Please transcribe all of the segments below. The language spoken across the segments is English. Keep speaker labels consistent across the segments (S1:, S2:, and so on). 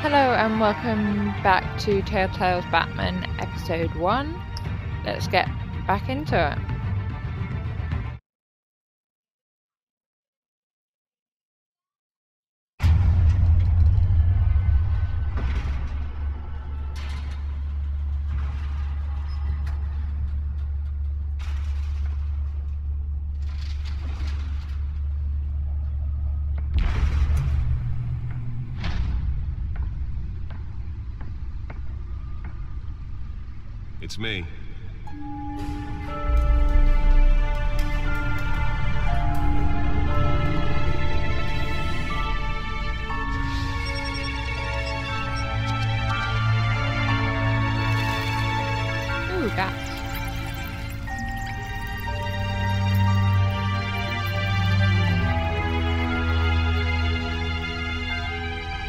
S1: Hello and welcome back to Telltale's Batman Episode 1. Let's get back into it.
S2: It's me.
S1: Ooh, bats.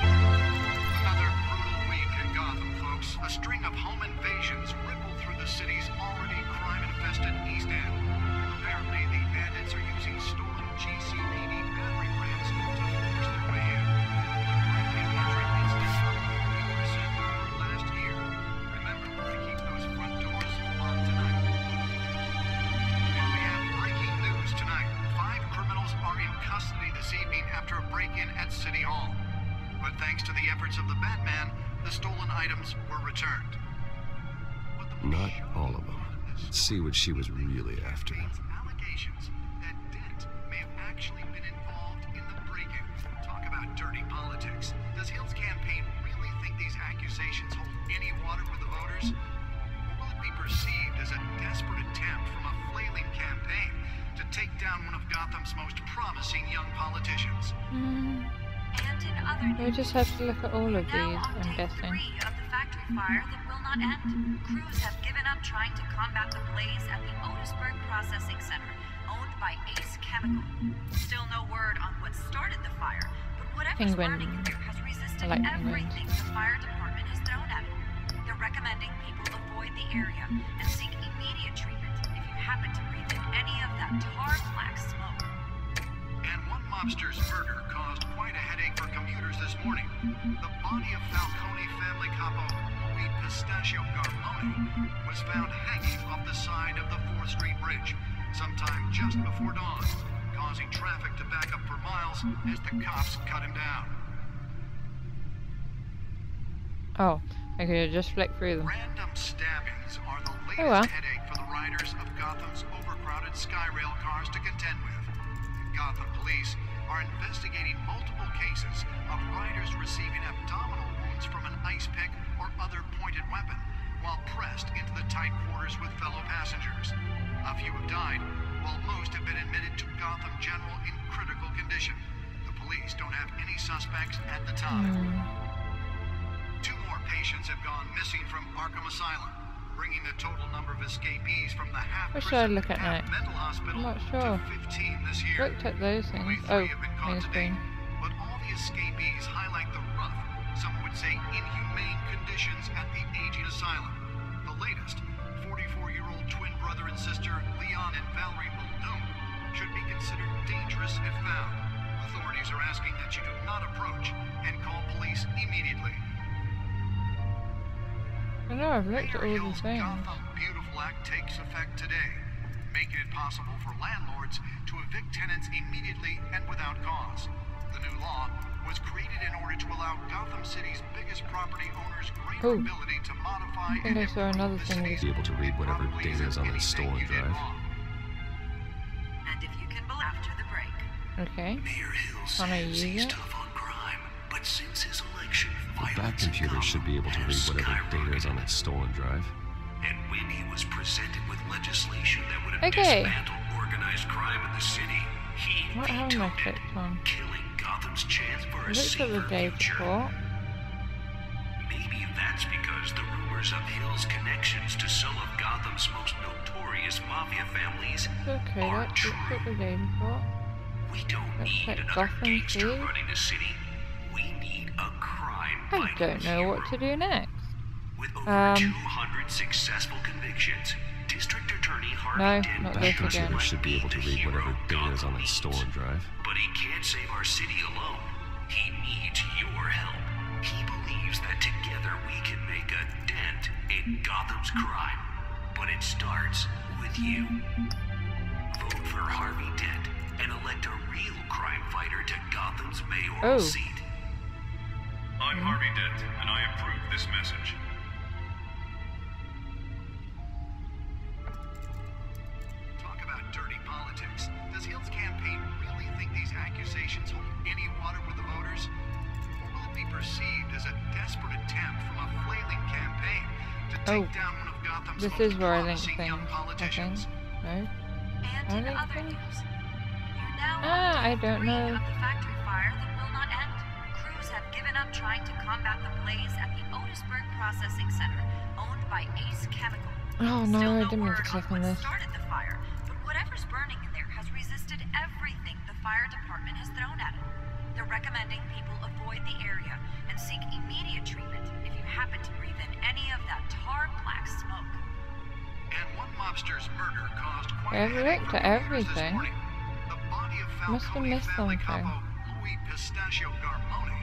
S3: Another brutal week in Gotham, folks. A string of home invasions ripple through the city's already crime-infested East End. Apparently, the bandits are using stolen GCPD battery rams to force their way in. Break-in entry incidents up 40% over last year. Remember to keep those front doors locked tonight. And we have breaking news tonight. 5 criminals are in custody this evening after a break-in at City Hall. But thanks to the efforts of the Batman, the stolen items were returned. But the
S2: Not all of them. Let's see what she was really after.
S3: allegations that Dent may have actually been involved in the break-in. Talk about dirty politics. Does Hill's campaign really think these accusations hold any water with the voters? Or will it be perceived as a desperate attempt from a flailing campaign to take down one of Gotham's most promising young politicians?
S4: And in other
S1: We just have to look at all of these,
S4: now on
S1: I'm
S4: day
S1: guessing.
S4: 3 of the factory fire that will not end. Crews have given up trying to combat the blaze at the Otisburg Processing Center, owned by Ace Chemical. Still no word on what started the fire, but whatever's
S1: Penguin.
S4: burning there has resisted
S1: I like penguins.
S4: everything the fire department has thrown at it. They're recommending people avoid the area and seek immediate treatment if you happen to breathe in any of that tar black smoke.
S3: And one mobster's murder caused quite a headache for commuters this morning. The body of Falcone family capo Louis Pistachio Garmone was found hanging off the side of the 4th Street Bridge sometime just before dawn, causing traffic to back up for miles as the cops cut him down.
S1: Oh, I could have just flicked through them.
S3: Random stabbings are the latest
S1: Oh well.
S3: headache for the riders of Gotham's overcrowded Skyrail cars to contend with. Gotham police are investigating multiple cases of riders receiving abdominal wounds from an ice pick or other pointed weapon while pressed into the tight quarters with fellow passengers. A few have died, while most have been admitted to Gotham General in critical condition. The police don't have any suspects at the time. 2 more patients have gone missing from Arkham Asylum, bringing the total number of escapees from the
S1: What should I
S3: half-prison,
S1: look at next?
S3: half-mental hospital
S1: I'm not sure.
S3: to 15 this year.
S1: Looked at those
S3: Only
S1: things.
S3: 3
S1: Oh,
S3: have been caught
S1: main
S3: to
S1: screen.
S3: date, but all the escapees highlight the rough, some would say inhumane conditions at the aging asylum. The latest, 44-year-old twin brother and sister Leon and Valerie Muldoon, should be considered dangerous if found. Authorities are asking that you do not approach and call police immediately.
S1: I know, I've looked at all
S3: Mayor
S1: the
S3: Hill's
S1: things.
S3: Gotham Beautiful Act takes effect today, making it possible for landlords to evict tenants immediately and without cause. The new law was created in order to allow Gotham City's biggest property owners greater
S1: Oh.
S3: ability to modify
S1: I think I saw another
S3: the
S1: thing.
S3: city's
S2: Be able to read whatever
S3: probably
S2: data is on that
S3: anything
S2: stolen
S3: you did
S2: drive.
S3: wrong.
S4: And if you can believe after the break.
S1: Okay.
S5: Mayor Hill
S1: Can I
S5: says
S1: use
S5: he's
S1: it?
S5: tough on crime, but since his election,
S2: The back
S5: violence in
S2: computer should be able to
S5: Gotham
S2: read
S5: has
S2: whatever data is on
S5: skyrocketed.
S2: that stolen drive.
S5: And when he was presented with legislation that would have
S1: Okay.
S5: dismantled organized crime in the city, he
S1: What haven't I
S5: vetoed it,
S1: clicked on?
S5: killing Gotham's chance for a
S1: Looked at the
S5: safer
S1: day
S5: future.
S1: before.
S5: Maybe that's because the rumors of Hill's connections to some of Gotham's most notorious mafia families
S1: It's okay,
S5: are
S1: let's look
S5: true.
S1: at the day before.
S5: We don't
S1: Let's
S5: need
S1: check
S5: another
S1: Gotham,
S5: gangster
S1: please.
S5: running the city. We need a crime
S1: I
S5: fighting
S1: don't know what to
S5: hero.
S1: do next.
S5: With over
S1: Um,
S5: 200 successful convictions, District Attorney Harvey
S1: No,
S5: Dent
S1: not
S2: The
S1: this
S2: back computer
S1: again.
S2: should be able to read whatever data is on that stolen drive.
S5: But he can't save our city alone. He needs your help. He believes in Gotham's crime. But it starts with you. Vote for Harvey Dent and elect a real crime fighter to Gotham's mayoral seat.
S6: I'm Harvey Dent, and I approve this message.
S3: Talk about dirty politics. Does Hill's campaign really think these accusations hold any water with the voters? Or will it be perceived as a desperate attempt from a flailing campaign to take down one of Gotham's
S1: This
S3: most
S1: is where I link
S3: promising
S1: things,
S3: young politicians?
S1: No?
S4: And in other news, you now
S1: I
S4: have
S1: don't know.
S4: of the factory fire that will not end. Crews have given up trying to combat the blaze at the Otisburg Processing Center, owned by Ace Chemical.
S1: Oh
S4: Still
S1: no, I
S4: no
S1: didn't mean to
S4: word
S1: click
S4: on
S1: on
S4: what
S1: this.
S4: started the fire, but whatever's burning in there has resisted everything the fire department has thrown at it. They're recommending people avoid the area and seek immediate treatment if you happen to breathe in any of that tar black smoke.
S3: And one mobster's murder caused
S1: I
S3: quite a
S1: haven't
S3: headache
S1: looked
S3: for
S1: at
S3: commuters this
S1: everything.
S3: morning. The body of
S1: Must have
S3: Falcone
S1: missed
S3: family
S1: something.
S3: capo Louis Pistachio Garmone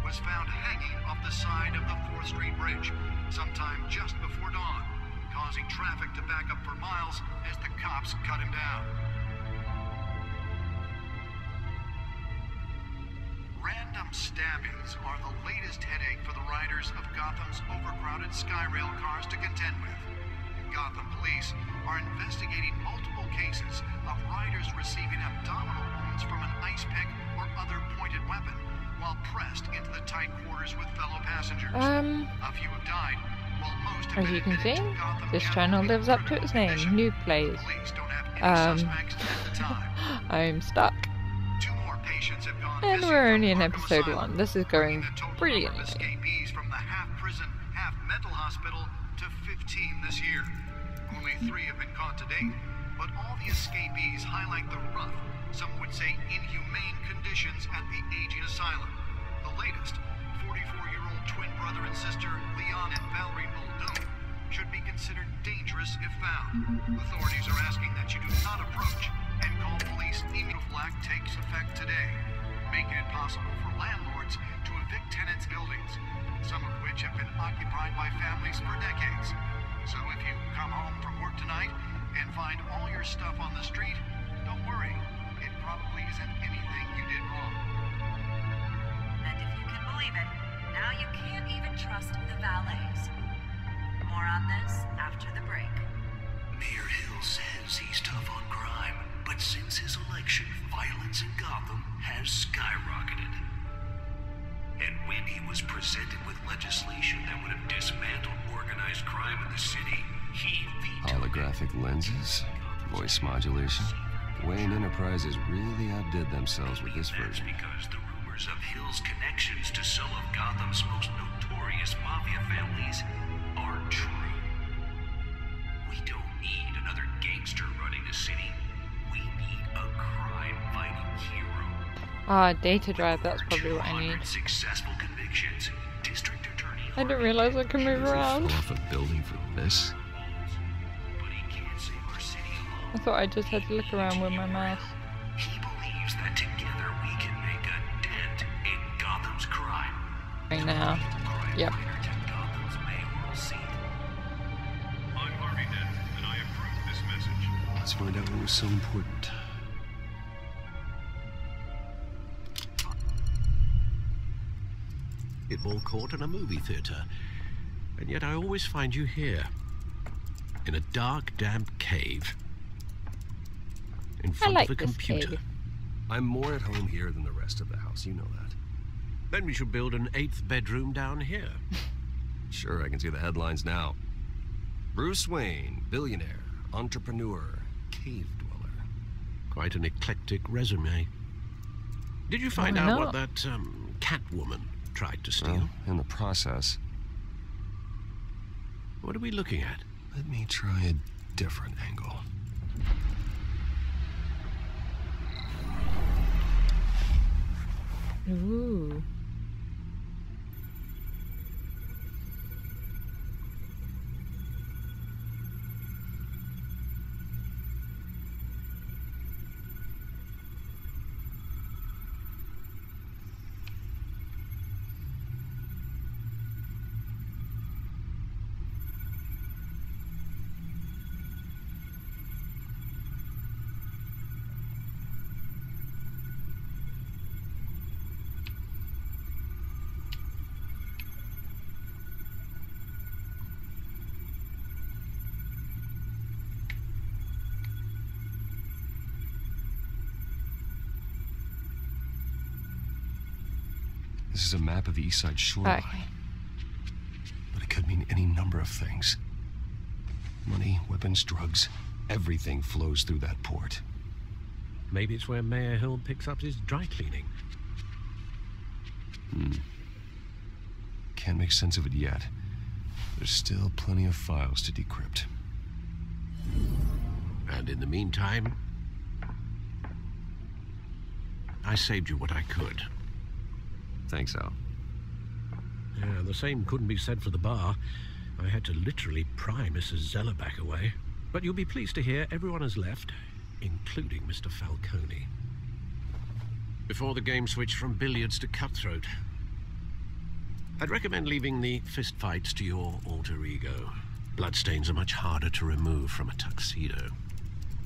S3: was found hanging off the side of the 4th Street Bridge sometime just before dawn, causing traffic to back up for miles as the cops cut him down. Random stabbings are the latest headache for the riders of Gotham's overcrowded Skyrail cars to contend with. Gotham police are investigating multiple cases of riders receiving abdominal wounds from an ice pick or other pointed weapon while pressed into the tight quarters with fellow passengers. A few have died, while most have
S1: As
S3: been
S1: you can
S3: admitted
S1: see,
S3: to Gotham
S1: this
S3: County
S1: channel lives up to
S3: critical
S1: its name,
S3: condition.
S1: New Plays.
S3: Police don't have any suspects at the time.
S1: I'm stuck.
S3: 2 more patients have gone
S1: And
S3: missing
S1: we're
S3: from
S1: only in
S3: Arkham
S1: episode
S3: Asylum,
S1: 1. This is
S3: bringing
S1: going
S3: the total number of
S1: brilliantly.
S3: escapees from the half-prison, half-mental hospital to 15 this year. Only 3 have been caught to date, but all the escapees highlight the rough, some would say inhumane conditions at the aging asylum. The latest, 44-year-old twin brother and sister Leon and Valerie Muldoon, should be considered dangerous if found. Authorities are asking that you do not approach and call police immediately. Act takes effect today, making it possible for landlords to evict tenants' buildings, some of which have been occupied by families for decades. So if you come home from work tonight and find all your stuff on the street, don't worry. It probably isn't anything you did wrong.
S4: And if you can believe it, now you can't even trust the valets. More on this after the break.
S5: Mayor Hill says he's tough on crime, but since his election, violence in Gotham has skyrocketed. And when he was presented with legislation that would have dismantled organized crime in the city, he vetoed
S2: Holographic lenses, voice modulation. Wayne Enterprises really outdid themselves with this
S5: That's
S2: version.
S5: because the rumors of Hill's connections to some of Gotham's most notorious mafia families are true. We don't need another gangster running the city. We need a crime-fighting hero.
S1: Data drive, that's probably what I need.
S5: 200 successful convictions. District Attorney
S1: I didn't realize I could move
S2: They
S1: around.
S2: fell off a building for this?
S5: But he can't save our city alone.
S1: I thought I just had to look around with my mouse.
S5: He believes that together we can make a dent in Gotham's crime.
S1: Right now.
S5: Crime
S1: Yep.
S5: fighter to Gotham's mayoral seat.
S6: I'm Harvey Dent, and I approve this message.
S2: Let's find out what was so important.
S7: Basketball court and a movie theater. And yet I always find you here. In a dark, damp cave. In front
S1: like
S7: of a
S1: this
S7: computer.
S1: cave.
S2: I'm more at home here than the rest of the house, you know that.
S7: Then we should build an 8th bedroom down here.
S2: Sure, I can see the headlines now. Bruce Wayne, billionaire, entrepreneur, cave dweller.
S7: Quite an eclectic resume. Did you find
S1: Why
S7: out
S1: not?
S7: what that Catwoman tried to steal?
S2: Well, in the process,
S7: What are we looking at?
S2: let me try a different angle.
S1: Ooh.
S2: This is a map of the East Side shoreline.
S1: Okay.
S2: But it could mean any number of things. Money, weapons, drugs, everything flows through that port.
S7: Maybe it's where Mayor Hill picks up his dry cleaning.
S2: Can't make sense of it yet. There's still plenty of files to decrypt.
S7: And in the meantime, I saved you what I could.
S2: Thanks, Al.
S7: Yeah, the same couldn't be said for the bar. I had to literally pry Mrs. Zeller back away. But you'll be pleased to hear everyone has left, including Mr. Falcone. Before the game switched from billiards to cutthroat. I'd recommend leaving the fistfights to your alter ego. Bloodstains are much harder to remove from a tuxedo.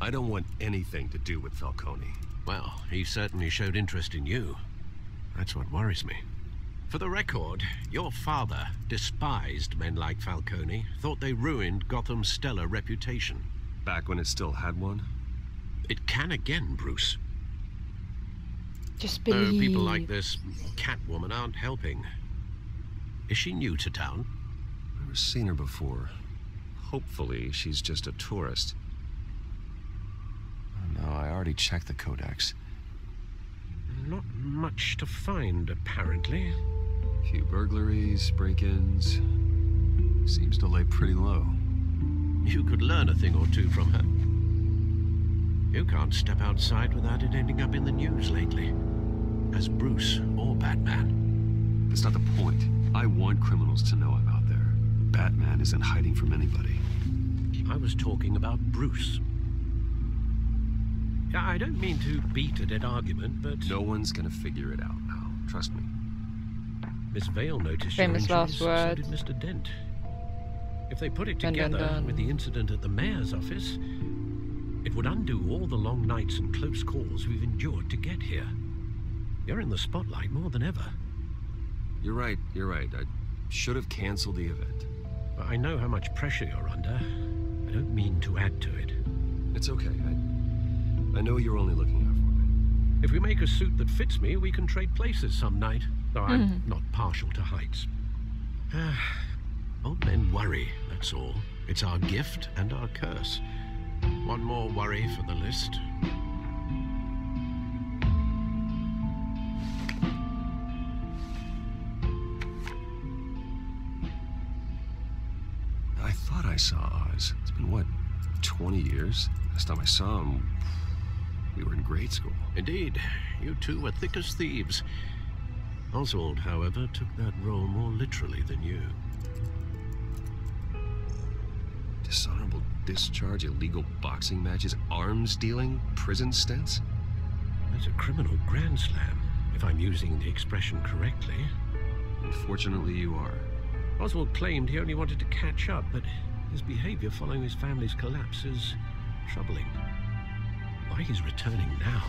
S2: I don't want anything to do with Falcone.
S7: Well, he certainly showed interest in you. That's what worries me. For the record, your father despised men like Falcone, thought they ruined Gotham's stellar reputation.
S2: Back when it still had one?
S7: It can again, Bruce.
S1: Just
S7: Though
S1: believe.
S7: people like this Catwoman aren't helping. Is she new to town?
S2: Never seen her before. Hopefully, she's just a tourist. Oh, no, I already checked the codex.
S7: Not much to find, apparently.
S2: Few burglaries, break-ins. Seems to lay pretty low.
S7: You could learn a thing or two from her. You can't step outside without it ending up in the news lately. As Bruce or Batman.
S2: That's not the point. I want criminals to know I'm out there. Batman isn't hiding from anybody.
S7: I was talking about Bruce. I don't mean to beat a dead argument, but...
S2: No one's gonna figure it out now. Trust me.
S7: Miss Vale noticed your
S1: Famous
S7: injuries,
S1: last
S7: so
S1: words.
S7: did Mr. Dent. If they put it
S1: Dun, dun,
S7: together
S1: dun.
S7: with the incident at the mayor's office, it would undo all the long nights and close calls we've endured to get here. You're in the spotlight more than ever.
S2: You're right. I should have canceled the event.
S7: But I know how much pressure you're under. I don't mean to add to it.
S2: It's okay. I know you're only looking out for me.
S7: If we make a suit that fits me, we can trade places some night. Though I'm not partial to heights. Old men worry, that's all. It's our gift and our curse. One more worry for the list.
S2: I thought I saw Oz. It's been, what, 20 years? Last time I saw him, we were in grade school.
S7: Indeed, you two were thick as thieves. Oswald, however, took that role more literally than you.
S2: Dishonorable discharge, illegal boxing matches, arms dealing, prison stints?
S7: That's a criminal grand slam, if I'm using the expression correctly.
S2: Unfortunately, you are.
S7: Oswald claimed he only wanted to catch up, but his behavior following his family's collapse is troubling. Why he's returning now,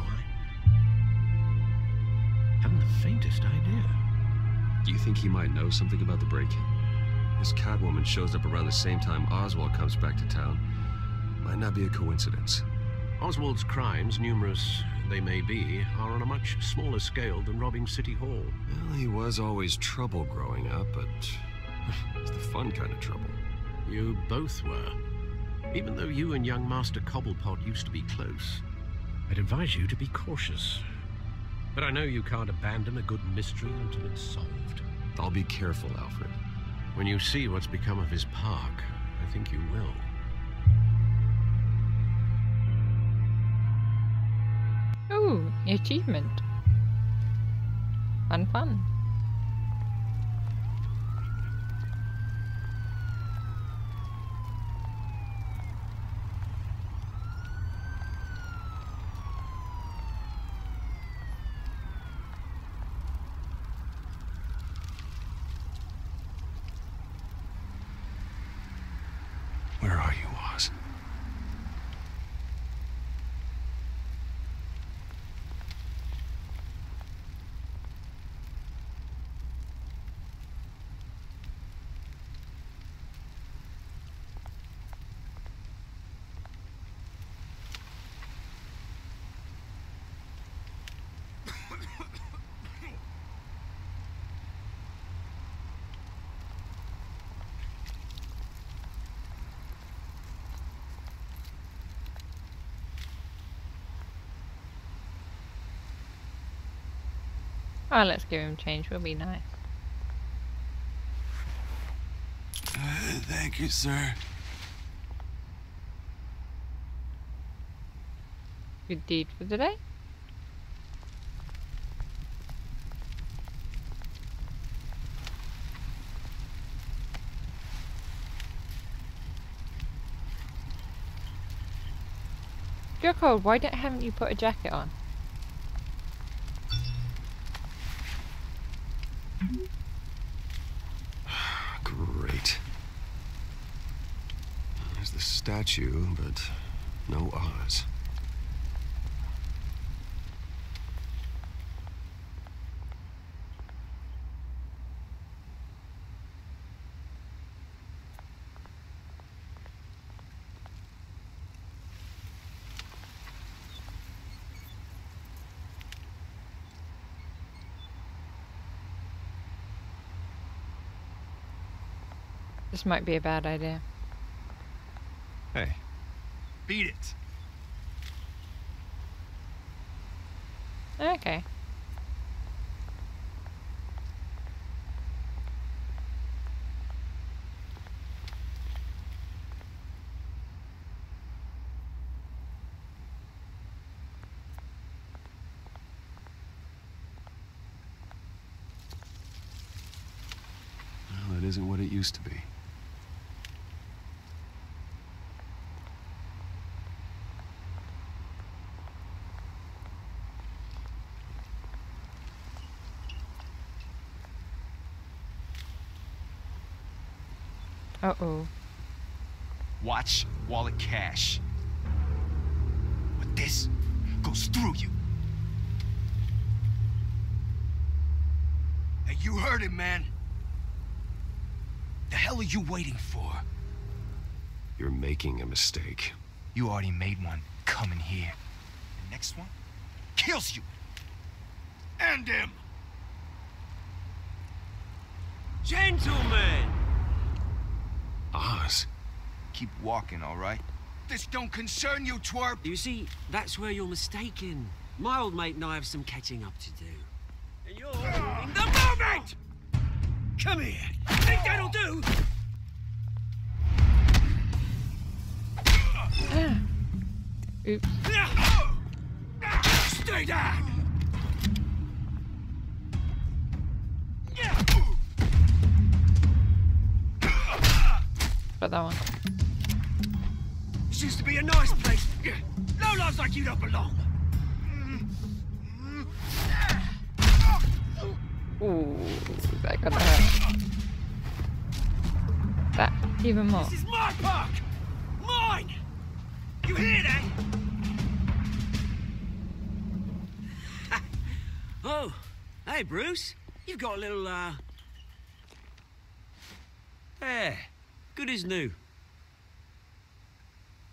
S7: I haven't the faintest idea.
S2: Do you think he might know something about the break-in? This Catwoman shows up around the same time Oswald comes back to town. Might not be a coincidence.
S7: Oswald's crimes, numerous they may be, are on a much smaller scale than robbing City Hall.
S2: Well, he was always trouble growing up, but it's the fun kind of trouble.
S7: You both were. Even though you and young Master Cobblepot used to be close, I'd advise you to be cautious. But I know you can't abandon a good mystery until it's solved.
S2: I'll be careful, Alfred.
S7: When you see what's become of his park, I think you will.
S1: Ooh, achievement. Fun.
S2: Where are you, Oz?
S1: Oh, let's give him change. We'll be nice.
S8: Thank you, sir.
S1: Good deed for the day. You're cold. Why haven't you put a jacket on?
S2: Great. There's the statue, but no Oz.
S1: This might be a bad idea.
S8: Hey, beat it.
S1: Okay.
S2: Well, that isn't what it used to be.
S1: Uh-oh.
S8: Watch wallet cash. But this goes through you. Hey, you heard it, man. The hell are you waiting for?
S2: You're making a mistake.
S8: You already made one coming here. The next one kills you. And him.
S9: Gentlemen!
S2: Oz?
S8: Keep walking, all right? This don't concern you, twerp.
S9: You see, that's where you're mistaken. My old mate and I have some catching up to do. And you're ruining the moment! Come here. Think that'll do?
S1: Oops.
S9: Stay down!
S1: Got that one.
S9: This used to be a nice place. Lowlifes like you don't belong.
S1: Ooh, that got hurt. That even more.
S9: This is my park! Mine! You hear that? Oh, hey, Bruce. You've got a little, There. Good as new.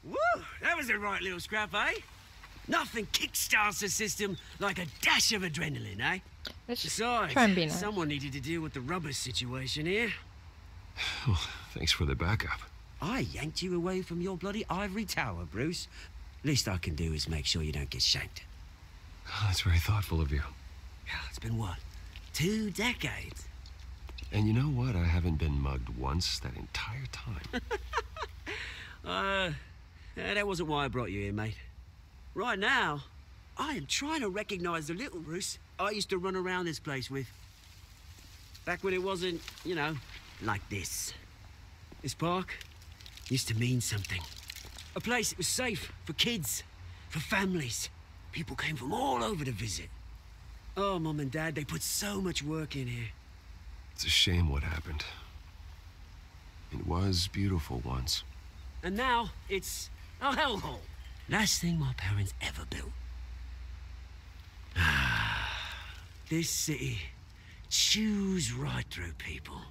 S9: Woo! That was a right little scrap, eh? Nothing kickstarts the system like a dash of adrenaline, eh?
S1: Let's just
S9: Besides,
S1: try and be nice.
S9: someone needed to deal with the rubber situation here.
S2: Oh, thanks for the backup.
S9: I yanked you away from your bloody ivory tower, Bruce. Least I can do is make sure you don't get shanked.
S2: Oh, that's very thoughtful of you.
S9: Yeah, it's been what? 2 decades?
S2: And you know what? I haven't been mugged once that entire time.
S9: That wasn't why I brought you here, mate. Right now, I am trying to recognize the little Bruce I used to run around this place with. Back when it wasn't, you know, like this. This park used to mean something. A place that was safe for kids, for families. People came from all over to visit. Oh, Mum and Dad, they put so much work in here.
S2: It's a shame what happened. It was beautiful once.
S9: And now, it's a hellhole. Last thing my parents ever built. This city chews right through people.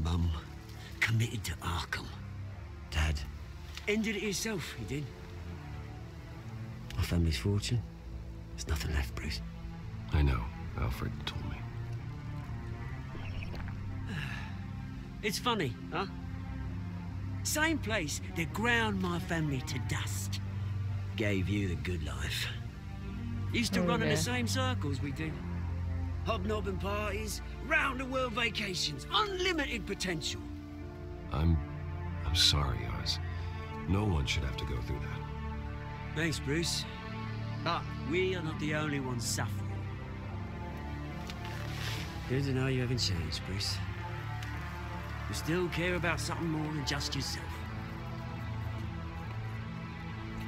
S9: Mum committed to Arkham. Dad ended it himself, he did. My family's fortune, there's nothing left, Bruce.
S2: I know. Alfred told me.
S9: It's funny, huh? Same place that ground my family to dust. Gave you the good life. Used to run in
S1: dear.
S9: the same circles we did. Hobnobbing parties, round-the-world vacations, unlimited potential.
S2: I'm sorry, Oz. No one should have to go through that.
S9: Thanks, Bruce. But we are not the only ones suffering. Good to know you haven't changed, Bruce. You still care about something more than just yourself.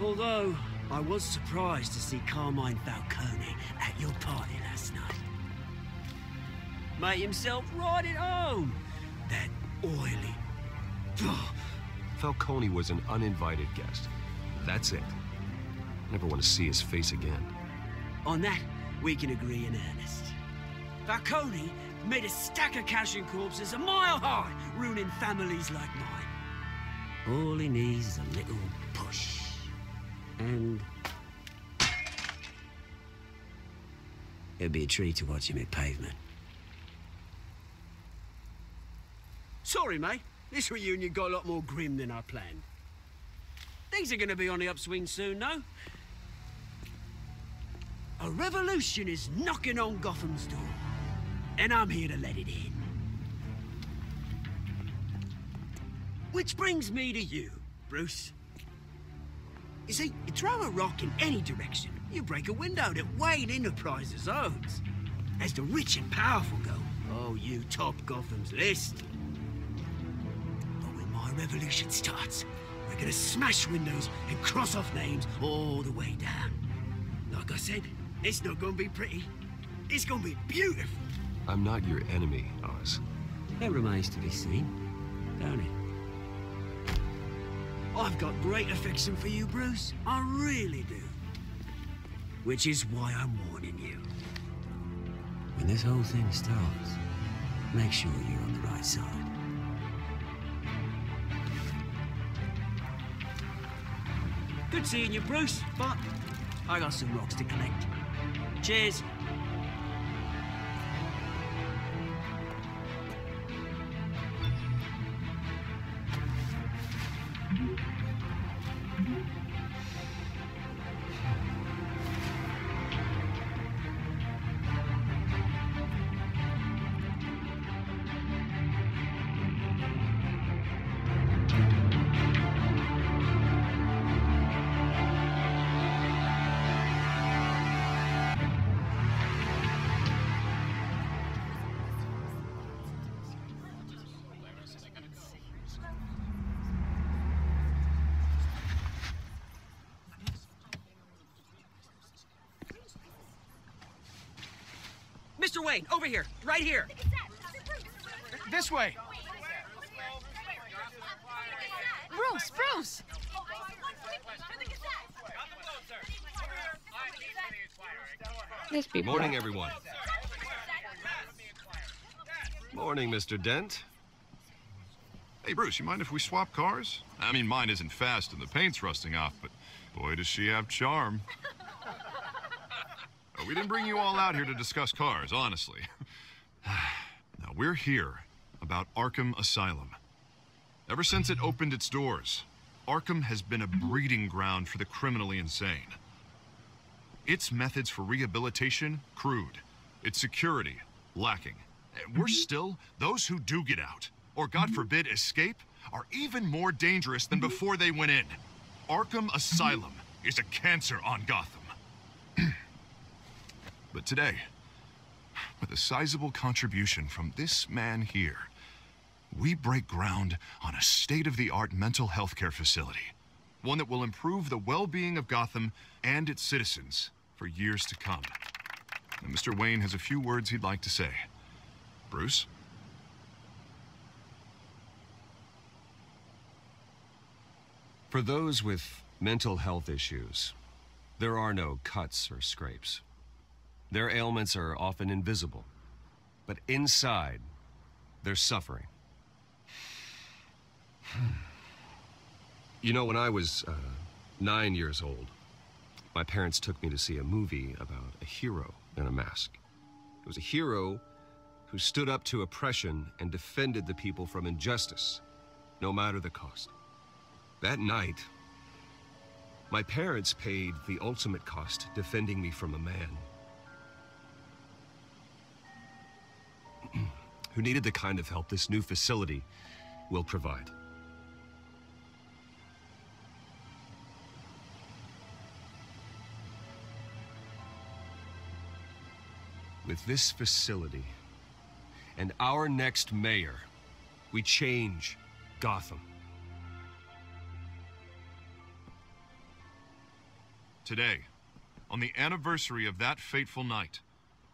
S9: Although, I was surprised to see Carmine Falcone at your party last night. Made himself right at home. That oily...
S2: Falcone was an uninvited guest. That's it. Never want to see his face again.
S9: On that, we can agree in earnest. Falcone made a stack of cash and corpses a mile high, ruining families like mine. All he needs is a little push. And... it'd be a treat to watch him hit pavement. Sorry, mate. This reunion got a lot more grim than I planned. Things are gonna be on the upswing soon, no? A revolution is knocking on Gotham's door. And I'm here to let it in. Which brings me to you, Bruce. You see, you throw a rock in any direction, you break a window that Wayne Enterprises owns. As the rich and powerful go, oh, you top Gotham's list. But when my revolution starts, we're gonna smash windows and cross off names all the way down. Like I said, it's not gonna be pretty. It's gonna be beautiful.
S2: I'm not your enemy, Oz.
S9: That remains to be seen, don't it? I've got great affection for you, Bruce. I really do. Which is why I'm warning you. When this whole thing starts, make sure you're on the right side. Good seeing you, Bruce, but I got some rocks to collect. Cheers. Mr. Wayne, over here, right here.
S8: This way.
S10: Bruce!
S1: Let's be
S2: Morning,
S1: polite.
S2: everyone. Morning, Mr. Dent.
S11: Hey, Bruce, you mind if we swap cars? I mean, mine isn't fast and the paint's rusting off, but boy, does she have charm. We didn't bring you all out here to discuss cars, honestly. Now, we're here about Arkham Asylum. Ever since it opened its doors, Arkham has been a breeding ground for the criminally insane. Its methods for rehabilitation, crude. Its security, lacking. Worse still, those who do get out, or God forbid escape, are even more dangerous than before they went in. Arkham Asylum is a cancer on Gotham. But today, with a sizable contribution from this man here, we break ground on a state-of-the-art mental health care facility. One that will improve the well-being of Gotham and its citizens for years to come. And Mr. Wayne has a few words he'd like to say. Bruce?
S2: For those with mental health issues, there are no cuts or scrapes. Their ailments are often invisible, but inside, they're suffering. You know, when I was 9 years old, my parents took me to see a movie about a hero in a mask. It was a hero who stood up to oppression and defended the people from injustice, no matter the cost. That night, My parents paid the ultimate cost defending me from a man who needed the kind of help this new facility will provide. With this facility and our next mayor, we change Gotham.
S11: Today, on the anniversary of that fateful night,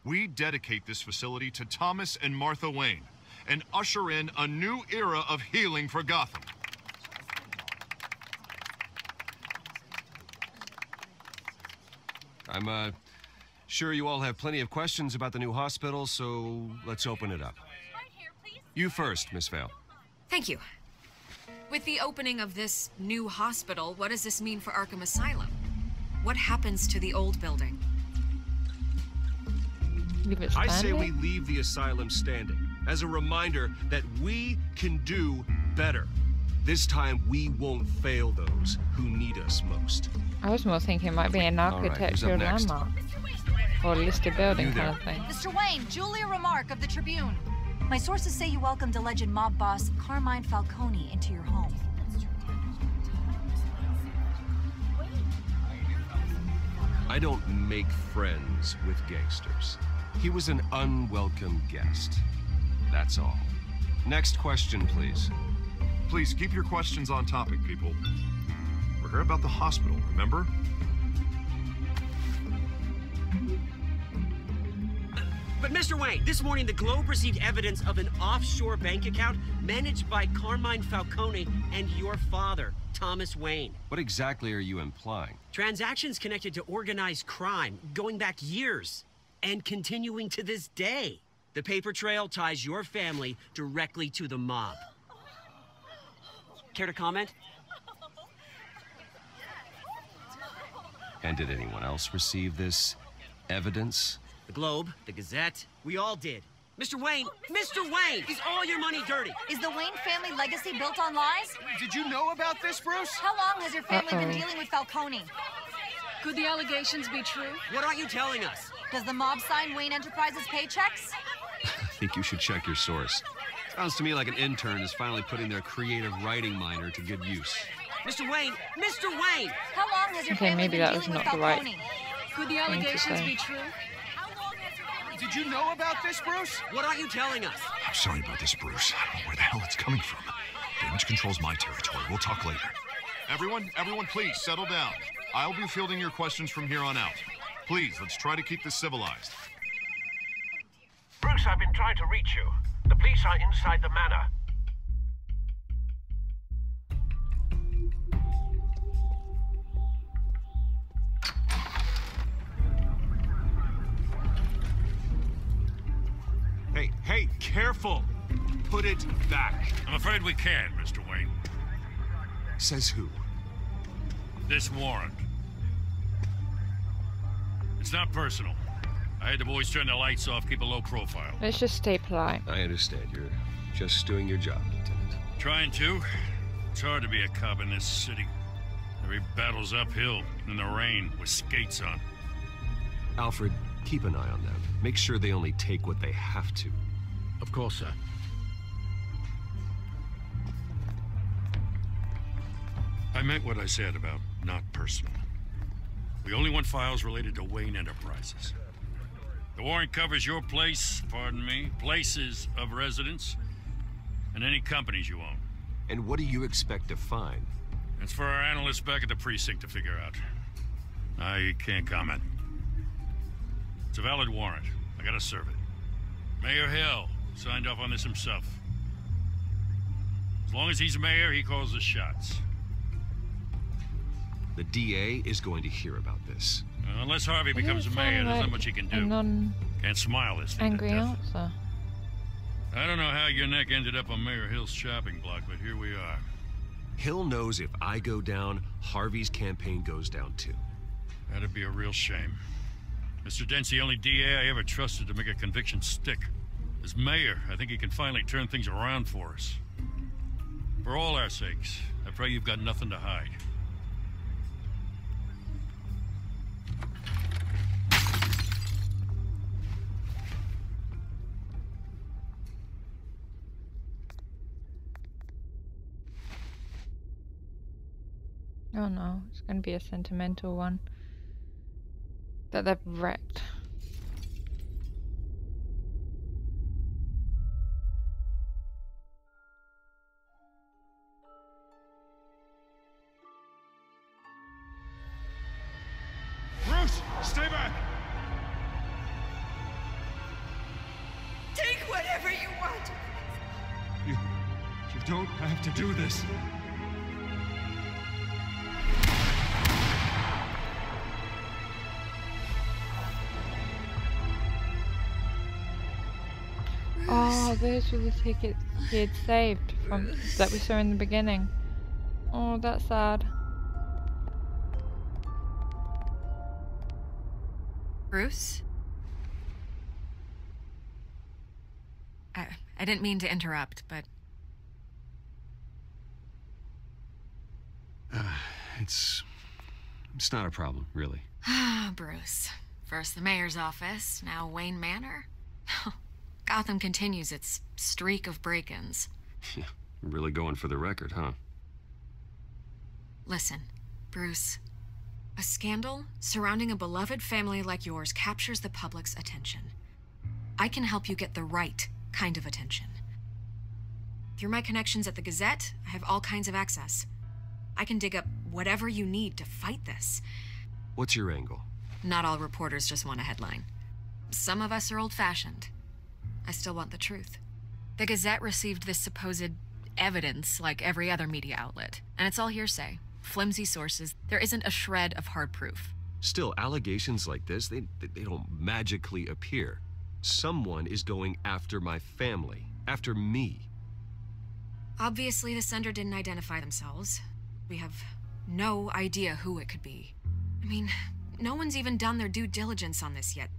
S11: we dedicate this facility to Thomas and Martha Wayne and usher in a new era of healing for Gotham.
S2: I'm sure you all have plenty of questions about the new hospital, so let's open it up. You first, Miss Vale.
S12: Thank you. With the opening of this new hospital, what does this mean for Arkham Asylum? What happens to the old building?
S2: I say we leave the asylum standing as a reminder that we can do better. This time we won't fail those who need us most.
S1: I was more thinking it might be an architectural landmark or listed building kind of thing.
S10: Mr. Wayne, Julia Remark of the Tribune. My sources say you welcomed alleged mob boss Carmine Falcone into your home.
S2: I don't make friends with gangsters. He was an unwelcome guest. That's all. Next question, please.
S11: Please keep your questions on topic, people. We're here about the hospital, remember?
S9: But Mr. Wayne, this morning the Globe received evidence of an offshore bank account managed by Carmine Falcone and your father, Thomas Wayne.
S2: What exactly are you implying?
S9: Transactions connected to organized crime going back years and continuing to this day. The paper trail ties your family directly to the mob. Care to comment?
S2: And did anyone else receive this evidence?
S9: The Globe, the Gazette, we all did. Mr. Wayne, is all your money dirty?
S10: Is the Wayne family legacy built on lies?
S8: Did you know about this, Bruce?
S10: How long has your family been dealing with Falcone?
S12: Could the allegations be true?
S9: What aren't you telling us?
S10: Does the mob sign Wayne Enterprises paychecks?
S2: I think you should check your source. Sounds to me like an intern is finally putting their creative writing minor to good use.
S9: Mr. Wayne!
S10: How long has your family
S1: maybe
S10: been
S1: that was
S10: dealing with
S1: not the right
S10: Falcone?
S12: Could the allegations be true?
S8: Did you know about this, Bruce?
S9: What aren't you telling us?
S11: I'm sorry about this, Bruce. I don't know where the hell it's coming from. Damage control's my territory. We'll talk later. Everyone, please settle down. I'll be fielding your questions from here on out. Please, let's try to keep this civilized.
S7: Bruce, I've been trying to reach you. The police are inside the manor.
S2: Hey, careful! Put it back.
S6: I'm afraid we can't, Mr. Wayne.
S2: Says who?
S6: This warrant. It's not personal. I had the boys turn the lights off, keep a low profile.
S1: Let's just stay polite.
S2: I understand. You're just doing your job, Lieutenant.
S6: Trying to. It's hard to be a cop in this city. Every battle's uphill, in the rain, with skates on.
S2: Alfred, keep an eye on them. Make sure they only take what they have to.
S7: Of course, sir.
S6: I meant what I said about not personal. We only want files related to Wayne Enterprises. The warrant covers your place, pardon me, places of residence, and any companies you own.
S2: And what do you expect to find?
S6: It's for our analysts back at the precinct to figure out. I can't comment. It's a valid warrant. I gotta serve it. Mayor Hill signed off on this himself. As long as he's mayor, he calls the shots.
S2: The DA is going to hear about this.
S6: Unless Harvey becomes mayor, there's not much he can do. Can't smile this thing to
S1: Angry
S6: death.
S1: answer.
S6: I don't know how your neck ended up on Mayor Hill's shopping block, but here we are.
S2: Hill knows if I go down, Harvey's campaign goes down too.
S6: That'd be a real shame. Mr. Dent's the only DA I ever trusted to make a conviction stick. As mayor, I think he can finally turn things around for us. For all our sakes, I pray you've got nothing to hide.
S1: Oh no, it's going to be a sentimental one that they've wrecked.
S11: Bruce, stay back!
S4: Take whatever you want.
S11: You don't have to do this.
S1: Oh, those were the tickets he had saved from that we saw in the beginning. Oh, that's sad.
S12: Bruce? I didn't mean to interrupt, but...
S2: It's not a problem, really.
S12: Ah, Bruce. First the mayor's office, now Wayne Manor. Gotham continues its streak of break-ins.
S2: Yeah, really going for the record, huh?
S12: Listen, Bruce. A scandal surrounding a beloved family like yours captures the public's attention. I can help you get the right kind of attention. Through my connections at the Gazette, I have all kinds of access. I can dig up whatever you need to fight this.
S2: What's your angle?
S12: Not all reporters just want a headline. Some of us are old-fashioned. I still want the truth. The Gazette received this supposed evidence like every other media outlet, and it's all hearsay. Flimsy sources. There isn't a shred of hard proof.
S2: Still, allegations like this, they don't magically appear. Someone is going after my family, after me.
S12: Obviously, the sender didn't identify themselves. We have no idea who it could be. I mean, no one's even done their due diligence on this yet.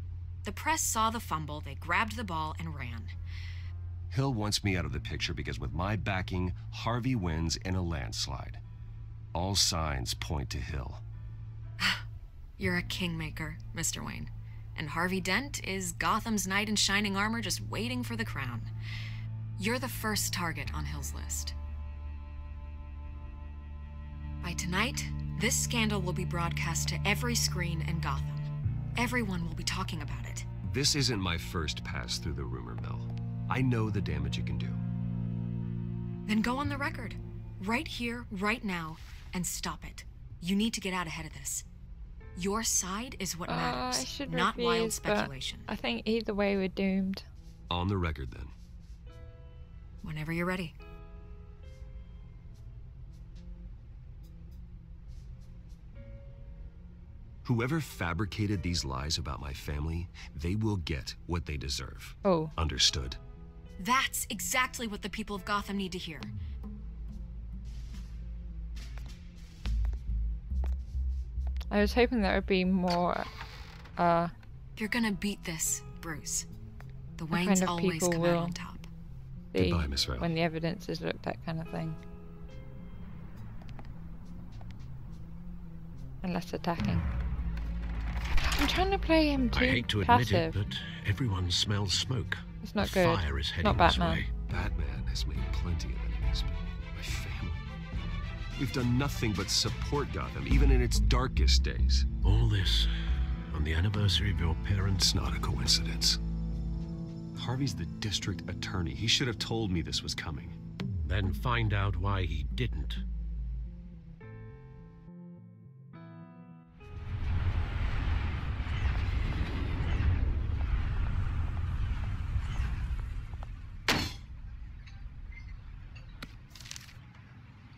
S12: The press saw the fumble, they grabbed the ball and ran.
S2: Hill wants me out of the picture because with my backing, Harvey wins in a landslide. All signs point to Hill.
S12: You're a kingmaker, Mr. Wayne. And Harvey Dent is Gotham's knight in shining armor just waiting for the crown. You're the first target on Hill's list. By tonight, this scandal will be broadcast to every screen in Gotham. Everyone will be talking about it.
S2: This isn't my first pass through the rumor mill. I know the damage it can do.
S12: Then go on the record. Right here, right now, and stop it. You need to get out ahead of this. Your side is what matters, not wild speculation.
S1: I think either way we're doomed.
S2: On the record, then.
S12: Whenever you're ready.
S2: Whoever fabricated these lies about my family, they will get what they deserve.
S1: Oh.
S2: Understood?
S12: That's exactly what the people of Gotham need to hear.
S1: I was hoping there would be more,
S12: You're gonna beat this, Bruce. The Waynes
S1: kind of
S12: always come out on top.
S2: Goodbye, Miss Vale.
S1: When the evidence is looked at, kind of thing. Unless attacking. I'm trying to play him too
S7: I hate to admit it, but everyone smells smoke.
S1: It's not
S7: the
S1: good.
S7: Fire is heading
S1: Not
S7: this
S1: Batman.
S7: way.
S2: Batman has made plenty of enemies, but my family. We've done nothing but support Gotham, even in its darkest days.
S7: All this on the anniversary of your parents'.
S2: It's not a coincidence. Harvey's the district attorney. He should have told me this was coming.
S7: Then find out why he didn't.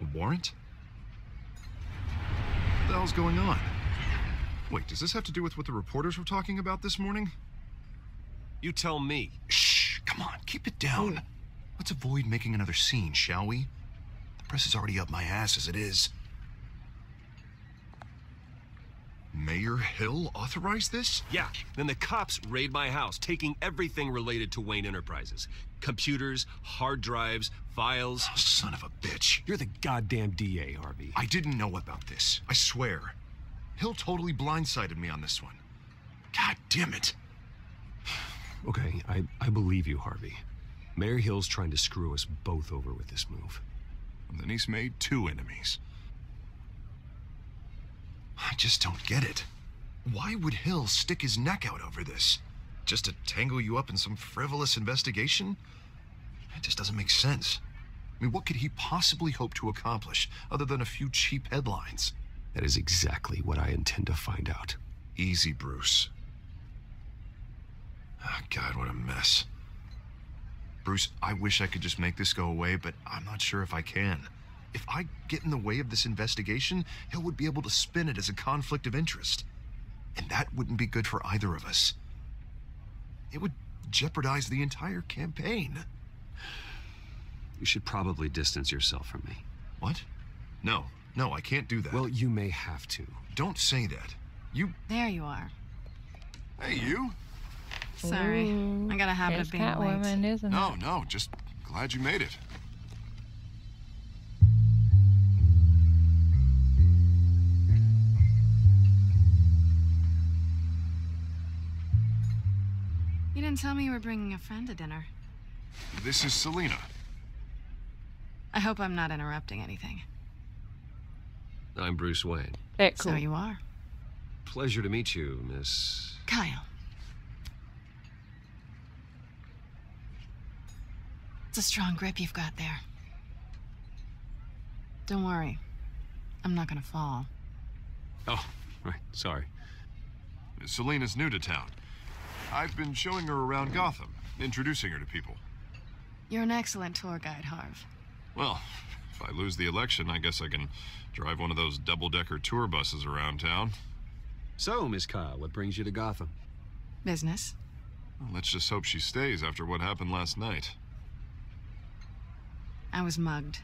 S11: A warrant? What the hell's going on? Wait, does this have to do with what the reporters were talking about this morning?
S2: You tell me.
S11: Shh, come on, keep it down. Let's avoid making another scene, shall we? The press is already up my ass as it is. Mayor Hill authorized this?
S2: Yeah, then the cops raid my house, taking everything related to Wayne Enterprises. Computers, hard drives, files.
S11: Oh, son of a bitch.
S2: You're the goddamn DA, Harvey.
S11: I didn't know about this, I swear. Hill totally blindsided me on this one. God damn it.
S2: Okay, I believe you, Harvey. Mayor Hill's trying to screw us both over with this move.
S11: And then he's made two enemies. I just don't get it. Why would Hill stick his neck out over this? Just to tangle you up in some frivolous investigation? It just doesn't make sense. I mean, what could he possibly hope to accomplish other than a few cheap headlines?
S2: That is exactly what I intend to find out.
S11: Easy, Bruce. Oh, God, what a mess. Bruce, I wish I could just make this go away, but I'm not sure if I can. If I get in the way of this investigation, Hill would be able to spin it as a conflict of interest. And that wouldn't be good for either of us. It would jeopardize the entire campaign.
S2: You should probably distance yourself from me.
S11: What? No, I can't do that.
S2: Well, you may have to.
S11: Don't say that.
S10: There you are.
S11: Hey, you.
S10: Sorry.
S1: Ooh,
S10: I got a habit
S1: it's
S10: of being
S1: Catwoman,
S10: late.
S1: isn't it?
S11: No, just glad you made it.
S10: You didn't tell me you were bringing a friend to dinner.
S11: This is Selina.
S10: I hope I'm not interrupting anything.
S2: I'm Bruce Wayne.
S1: Hey, cool.
S10: So you are.
S2: Pleasure to meet you, Miss...
S10: Kyle. It's a strong grip you've got there. Don't worry. I'm not gonna fall.
S2: Oh, right, sorry.
S11: Selina's new to town. I've been showing her around Gotham, introducing her to people.
S10: You're an excellent tour guide, Harv.
S11: Well, if I lose the election, I guess I can drive one of those double-decker tour buses around town.
S2: So, Miss Kyle, what brings you to Gotham?
S10: Business.
S11: Well, let's just hope she stays after what happened last night.
S10: I was mugged.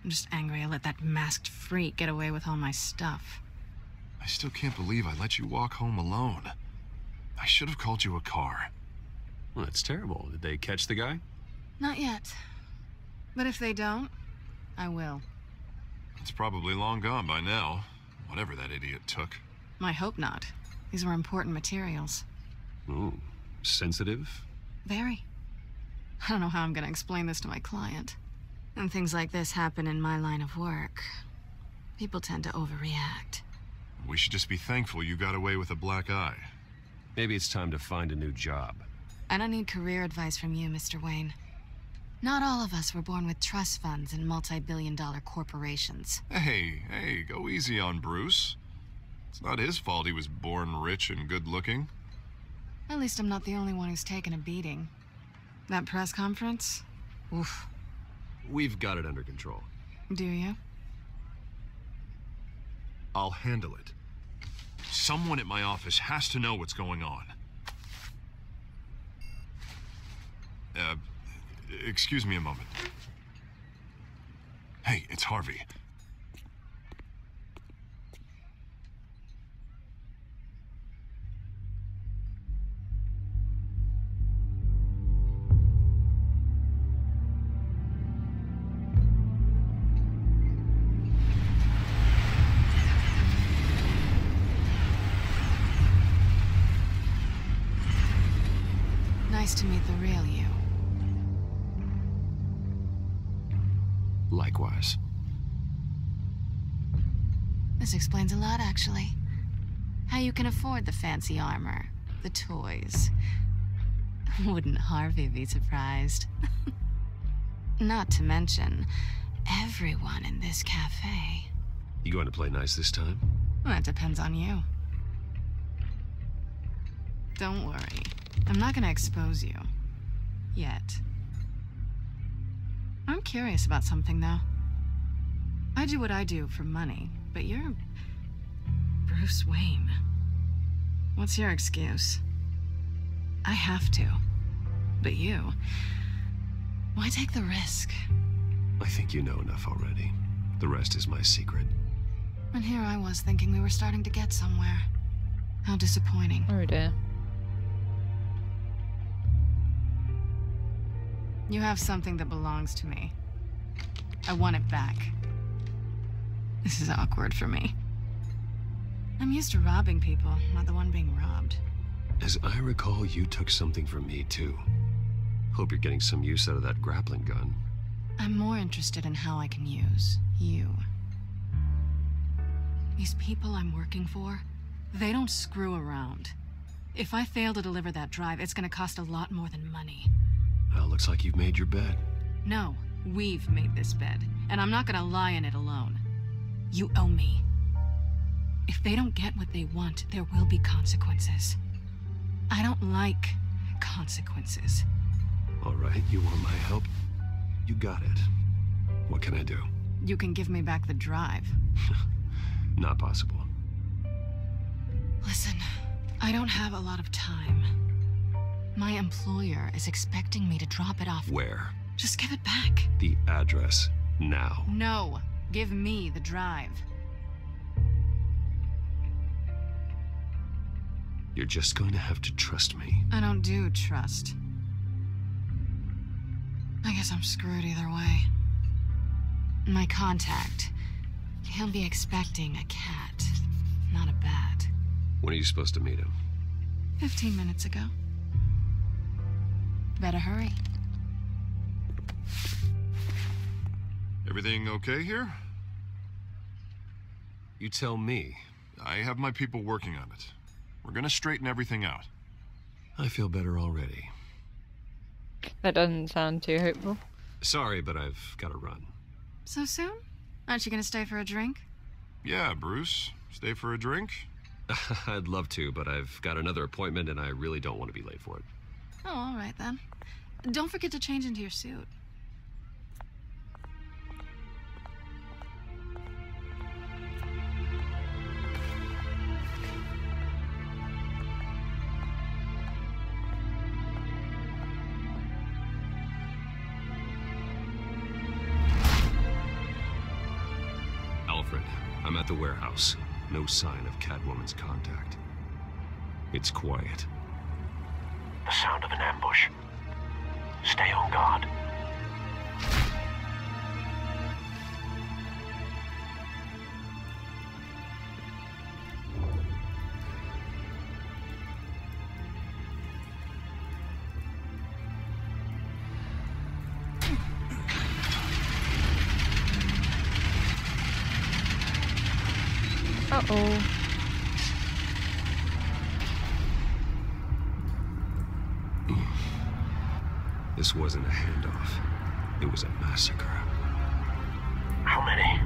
S10: I'm just angry I let that masked freak get away with all my stuff.
S11: I still can't believe I let you walk home alone. I should have called you a car.
S2: Well, that's terrible. Did they catch the guy?
S10: Not yet. But if they don't, I will.
S11: It's probably long gone by now, whatever that idiot took.
S10: I hope not. These were important materials.
S2: Ooh, sensitive?
S10: Very. I don't know how I'm gonna explain this to my client. And things like this happen in my line of work. People tend to overreact.
S11: We should just be thankful you got away with a black eye.
S2: Maybe it's time to find a new job.
S10: I don't need career advice from you, Mr. Wayne. Not all of us were born with trust funds and multi-billion-dollar corporations.
S11: Hey, go easy on Bruce. It's not his fault he was born rich and good-looking.
S10: At least I'm not the only one who's taken a beating. That press conference? Oof.
S2: We've got it under control.
S10: Do you?
S11: I'll handle it. Someone at my office has to know what's going on. Excuse me a moment. Hey, it's Harvey.
S10: Nice to meet the real you.
S2: Likewise.
S10: This explains a lot, actually. How you can afford the fancy armor, the toys. Wouldn't Harvey be surprised? Not to mention, everyone in this cafe.
S2: You going to play nice this time?
S10: Well, that depends on you. Don't worry. I'm not gonna expose you. Yet. I'm curious about something, though. I do what I do for money, but you're... Bruce Wayne. What's your excuse? I have to. But you... Why take the risk?
S2: I think you know enough already. The rest is my secret.
S10: And here I was thinking we were starting to get somewhere. How disappointing.
S1: Oh dear.
S10: You have something that belongs to me. I want it back. This is awkward for me. I'm used to robbing people, not the one being robbed.
S2: As I recall, you took something from me, too. Hope you're getting some use out of that grappling gun.
S10: I'm more interested in how I can use you. These people I'm working for, they don't screw around. If I fail to deliver that drive, it's gonna cost a lot more than money.
S2: Well, looks like you've made your bed.
S10: No, we've made this bed, and I'm not gonna lie in it alone. You owe me. If they don't get what they want, there will be consequences. I don't like consequences.
S2: All right, you want my help? You got it. What can I do?
S10: You can give me back the drive.
S2: Not possible.
S10: Listen, I don't have a lot of time. My employer is expecting me to drop it off.
S2: Where?
S10: Just give it back.
S2: The address, now.
S10: No, give me the drive.
S2: You're just going to have to trust me.
S10: I don't do trust. I guess I'm screwed either way. My contact, he'll be expecting a cat, not a bat.
S2: When are you supposed to meet him?
S10: 15 minutes ago. Better hurry.
S11: Everything okay here?
S2: You tell me.
S11: I have my people working on it. We're gonna straighten everything out.
S2: I feel better already.
S1: That doesn't sound too hopeful.
S2: Sorry, but I've got to run.
S10: So soon? Aren't you gonna stay for a drink?
S11: Yeah, Bruce. Stay for a drink?
S2: I'd love to, but I've got another appointment and I really don't want to be late for it.
S10: Oh, all right then. Don't forget to change into your suit.
S2: Alfred, I'm at the warehouse. No sign of Catwoman's contact. It's quiet.
S7: The sound of an ambush. Stay on guard.
S1: Uh-oh.
S2: This wasn't a handoff. It was a massacre.
S7: How many?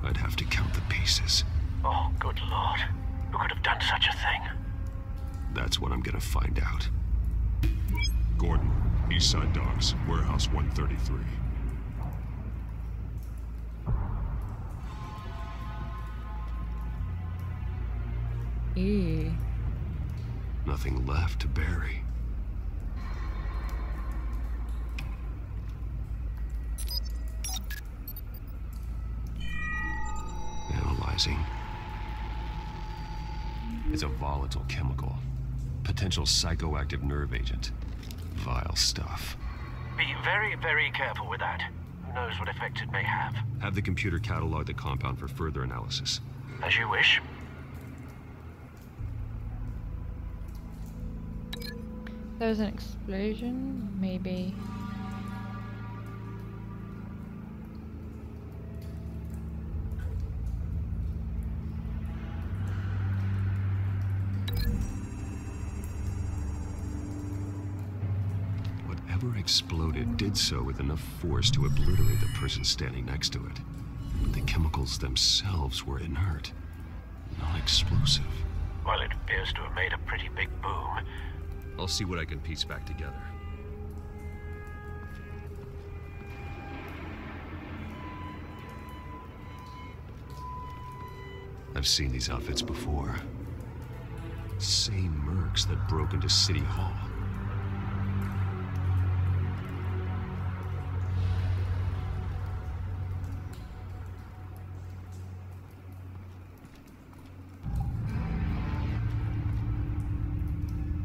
S2: I'd have to count the pieces.
S7: Oh, good Lord. Who could have done such a thing?
S2: That's what I'm gonna find out.
S11: Gordon, Eastside Docks, Warehouse 133.
S1: Ew.
S2: Nothing left to bury. Analyzing. It's a volatile chemical. Potential psychoactive nerve agent. Vile stuff.
S7: Be very, very careful with that. Who knows what effect it may have.
S2: Have the computer catalog the compound for further analysis.
S7: As you wish.
S1: There was an explosion, maybe.
S2: Whatever exploded did so with enough force to obliterate the person standing next to it. But the chemicals themselves were inert, non-explosive.
S7: Well, it appears to have made a pretty big boom.
S2: I'll see what I can piece back together. I've seen these outfits before. Same mercs that broke into City Hall.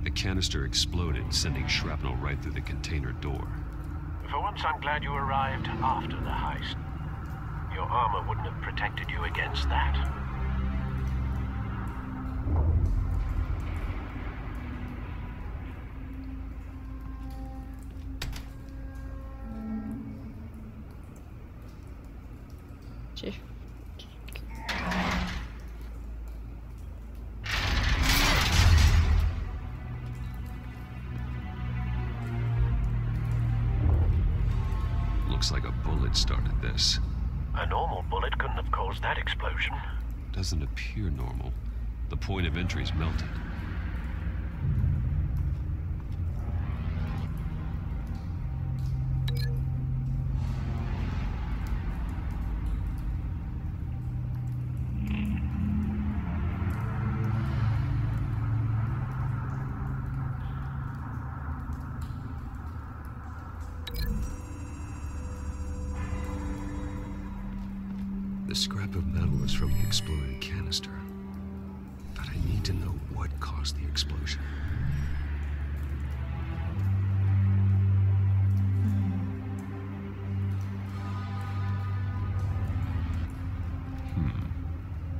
S2: The canister exploded, sending shrapnel right through the container door.
S7: For once, I'm glad you arrived after the heist. Your armor wouldn't have protected you against that.
S1: Shift.
S2: Looks like a bullet started this.
S7: A normal bullet couldn't have caused that explosion.
S2: Doesn't appear normal. The point of entry's melted. The scrap of metal is from the exploded canister. But I need to know what caused the explosion.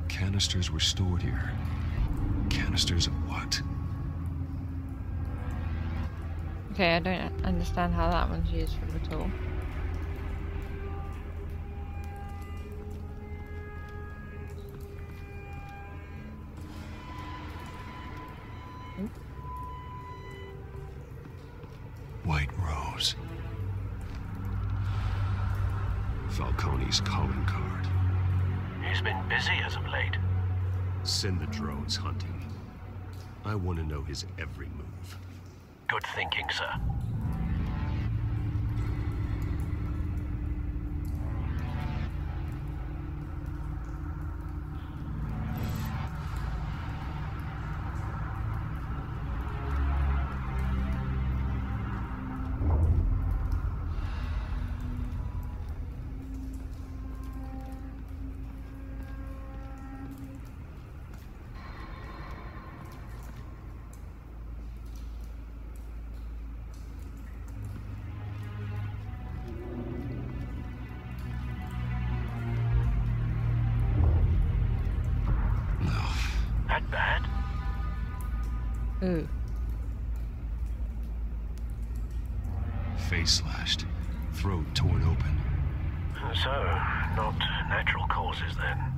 S2: Canisters were stored here. Canisters of what?
S1: Okay, I don't understand how that one's useful at all.
S2: White Rose. Falcone's calling card.
S7: He's been busy as of late.
S2: Send the drones hunting. I want to know his every move.
S7: Good thinking, sir. That bad?
S1: Ooh.
S2: Face slashed, throat torn open.
S7: So, not natural causes then.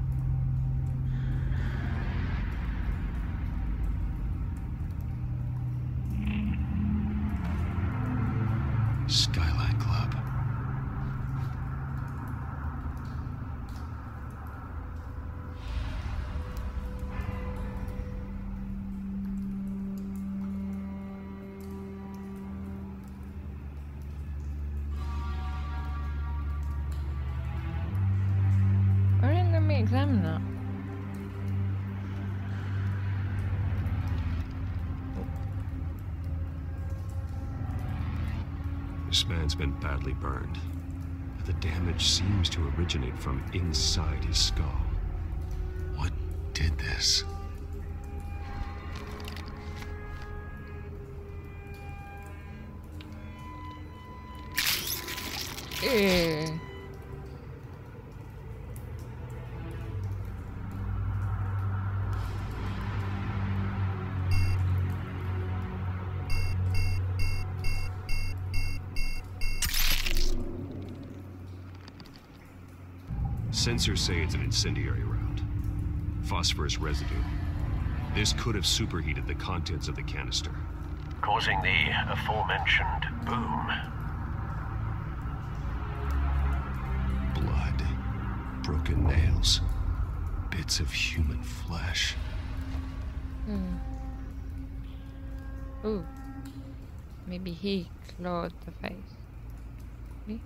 S2: Skyline Club.
S1: Why didn't let me examine that?
S2: This man's been badly burned. The damage seems to originate from inside his skull. What did this?
S1: Ew.
S2: Sensors say it's an incendiary round. Phosphorus residue. This could have superheated the contents of the canister.
S7: Causing the aforementioned boom.
S2: Blood. Broken nails. Bits of human flesh.
S1: Ooh. Maybe he clawed the face. Me?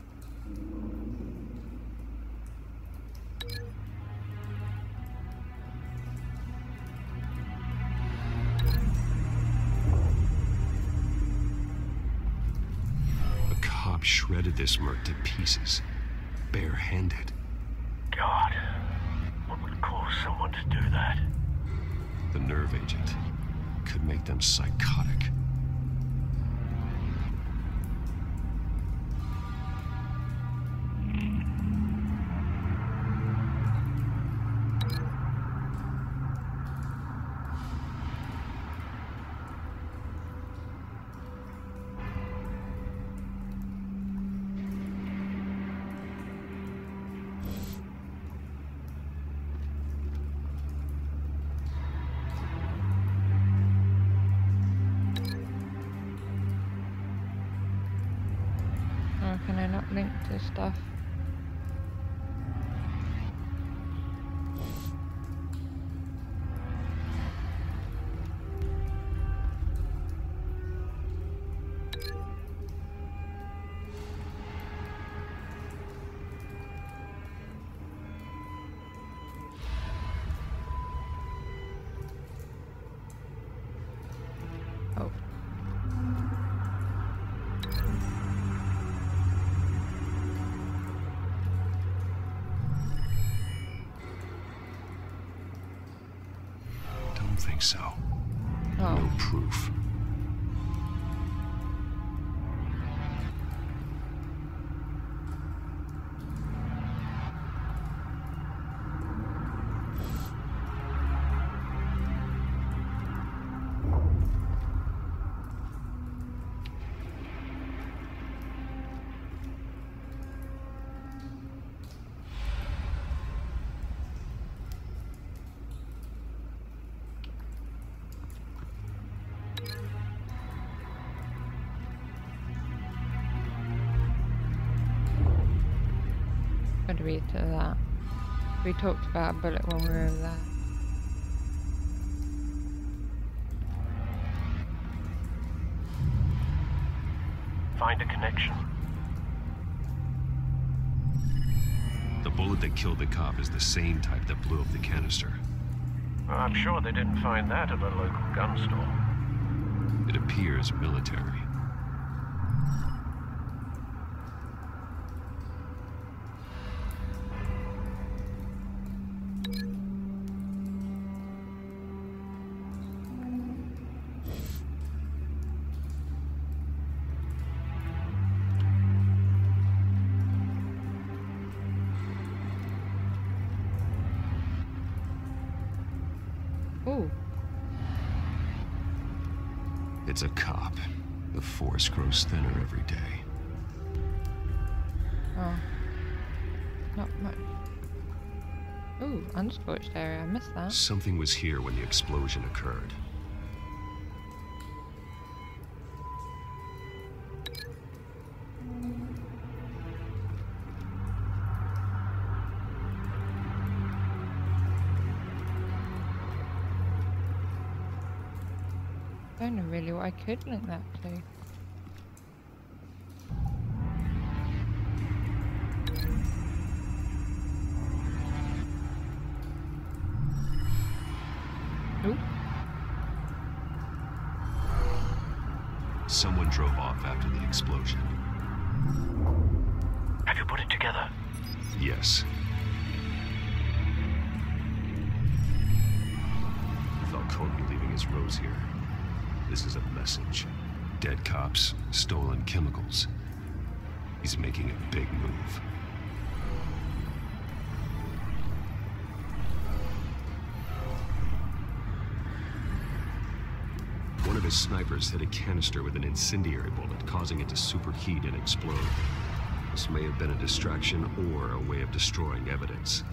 S2: A cop shredded this merc to pieces. Barehanded.
S7: God, what would cause someone to do that?
S2: The nerve agent could make them psychotic.
S1: can I not link to stuff?
S2: Think so.
S1: Oh.
S2: No proof.
S1: Gotta read to that. We talked about a bullet when we were over there.
S7: Find a connection.
S2: The bullet that killed the cop is the same type that blew up the canister.
S7: Well, I'm sure they didn't find that at a local gun store.
S2: It appears military.
S1: Ooh.
S2: It's a cop. The force grows thinner every day.
S1: Oh. Not much. Ooh, unscorched area. I missed that.
S2: Something was here when the explosion occurred.
S1: I don't know really what I could link that to. Ooh.
S2: Someone drove off after the explosion.
S7: Have you put it together?
S2: Yes. Falcone leaving his rose here. This is a message. Dead cops, stolen chemicals. He's making a big move. One of his snipers hit a canister with an incendiary bullet, causing it to superheat and explode. This may have been a distraction or a way of destroying evidence.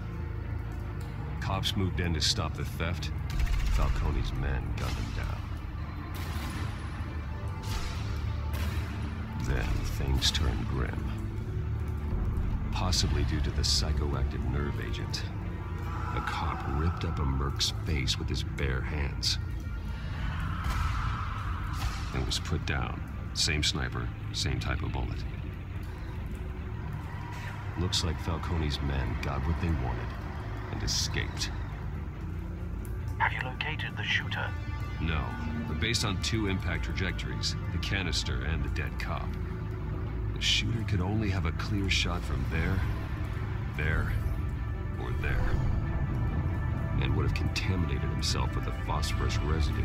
S2: Cops moved in to stop the theft. Falcone's men gunned him down. Then things turned grim. Possibly due to the psychoactive nerve agent. A cop ripped up a merc's face with his bare hands. And was put down. Same sniper, same type of bullet. Looks like Falcone's men got what they wanted and escaped.
S7: Have you located the shooter?
S2: No, but based on two impact trajectories, the canister and the dead cop, the shooter could only have a clear shot from there, or there, and would have contaminated himself with the phosphorus residue.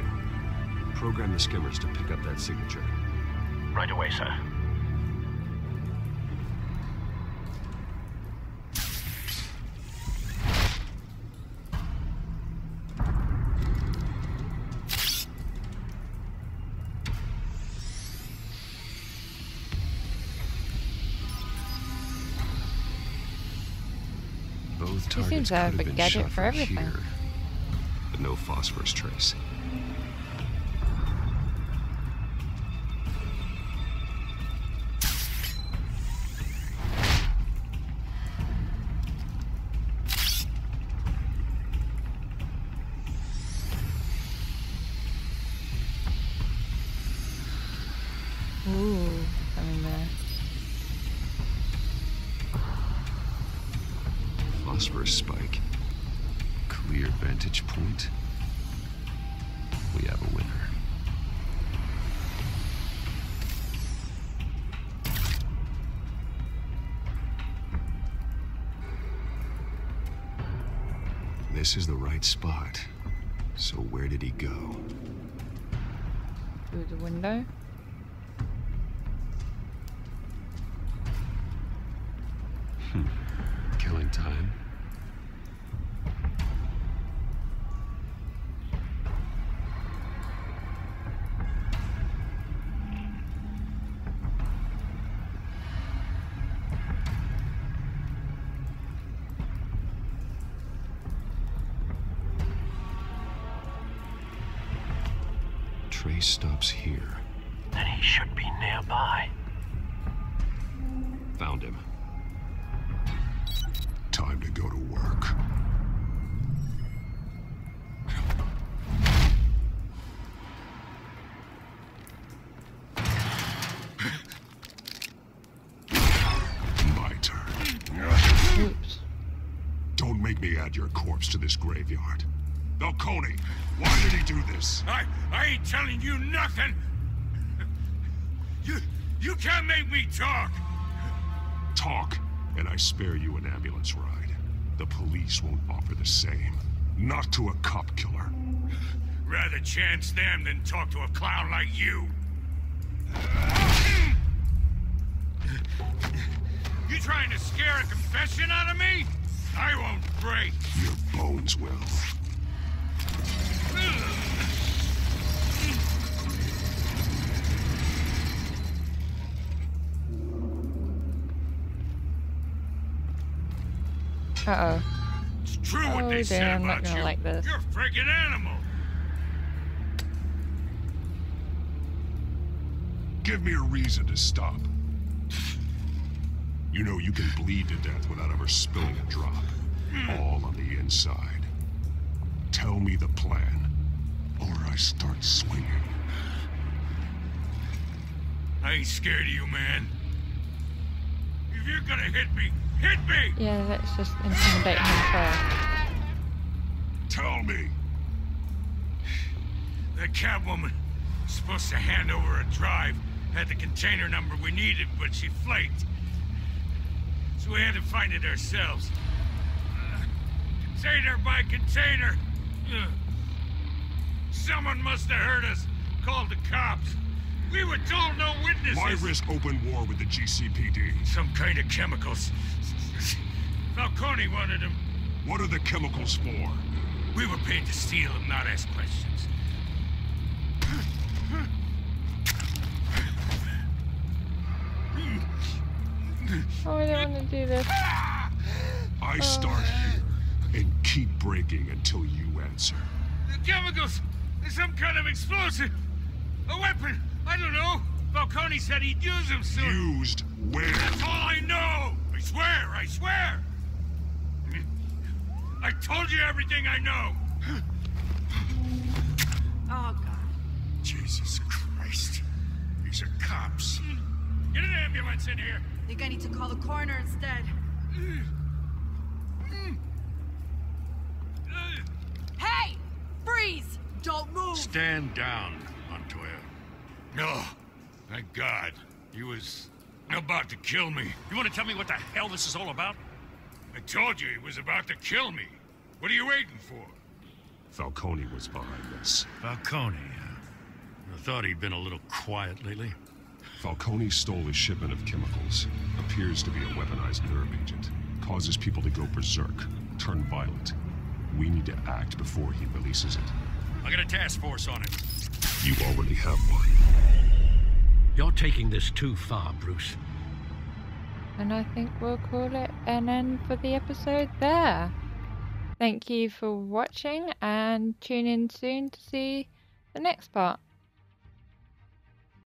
S2: Program the skimmers to pick up that signature.
S7: Right away, sir.
S2: Both
S1: He seems
S2: targets
S1: to
S2: could
S1: have
S2: have
S1: a
S2: been
S1: gadget
S2: shot
S1: for
S2: from
S1: everything.
S2: here, but no phosphorus trace. phosphorus spike. Clear vantage point. We have a winner. This is the right spot. So where did he go?
S1: Through the window.
S2: Killing time. Trace stops here.
S7: Then he should be nearby.
S2: Found him.
S11: Time to go to work. My turn.
S1: Oops.
S11: Don't make me add your corpse to this graveyard. Falcone, why did he do this?
S6: I ain't telling you nothing. You can't make me talk.
S11: Talk, and I spare you an ambulance ride. The police won't offer the same. Not to a cop killer.
S6: Rather chance them than talk to a clown like you. You trying to scare a confession out of me? I won't break.
S11: Your bones will.
S1: Uh-oh.
S6: It's true what
S1: Oh
S6: they
S1: dear,
S6: said
S1: I'm not
S6: about
S1: gonna
S6: you.
S1: like this.
S6: You're a freaking animal.
S11: Give me a reason to stop. You know you can bleed to death without ever spilling a drop. All on the inside. Tell me the plan, or I start swinging.
S6: I ain't scared of you, man. If you're gonna hit me, hit me!
S1: Yeah, let's just intimidate him first.
S11: Tell me.
S6: That Catwoman was supposed to hand over a drive, had the container number we needed, but she flaked. So we had to find it ourselves. Container by container. Someone must have heard us, called the cops. We were told no witnesses.
S11: Why risk open war with the GCPD?
S6: Some kind of chemicals. Falcone wanted them.
S11: What are the chemicals for?
S6: We were paid to steal them, not ask questions.
S1: Oh, I don't want to do this.
S11: I start here and keep breaking until you answer.
S6: The chemicals! There's some kind of explosive! A weapon! I don't know! Falcone said he'd use them soon!
S11: Used where?
S6: That's all I know! I swear! I swear! I told you everything I know!
S4: Oh, God.
S6: Jesus Christ. These are cops. Get an ambulance in here!
S4: Think I need to call the coroner instead. Hey! Freeze! Don't move!
S6: Stand down, Montoya. No. Thank God. He was about to kill me. You want to tell me what the hell this is all about? I told you he was about to kill me. What are you waiting for?
S11: Falcone was behind this.
S6: Falcone, huh? I thought he'd been a little quiet lately.
S11: Falcone stole a shipment of chemicals. Appears to be a weaponized nerve agent. Causes people to go berserk, turn violent. We need to act before he releases it.
S6: I got a task force on it.
S11: You already have one.
S7: You're taking this too far, Bruce.
S1: And I think we'll call it an end for the episode there. Thank you for watching and tune in soon to see the next part.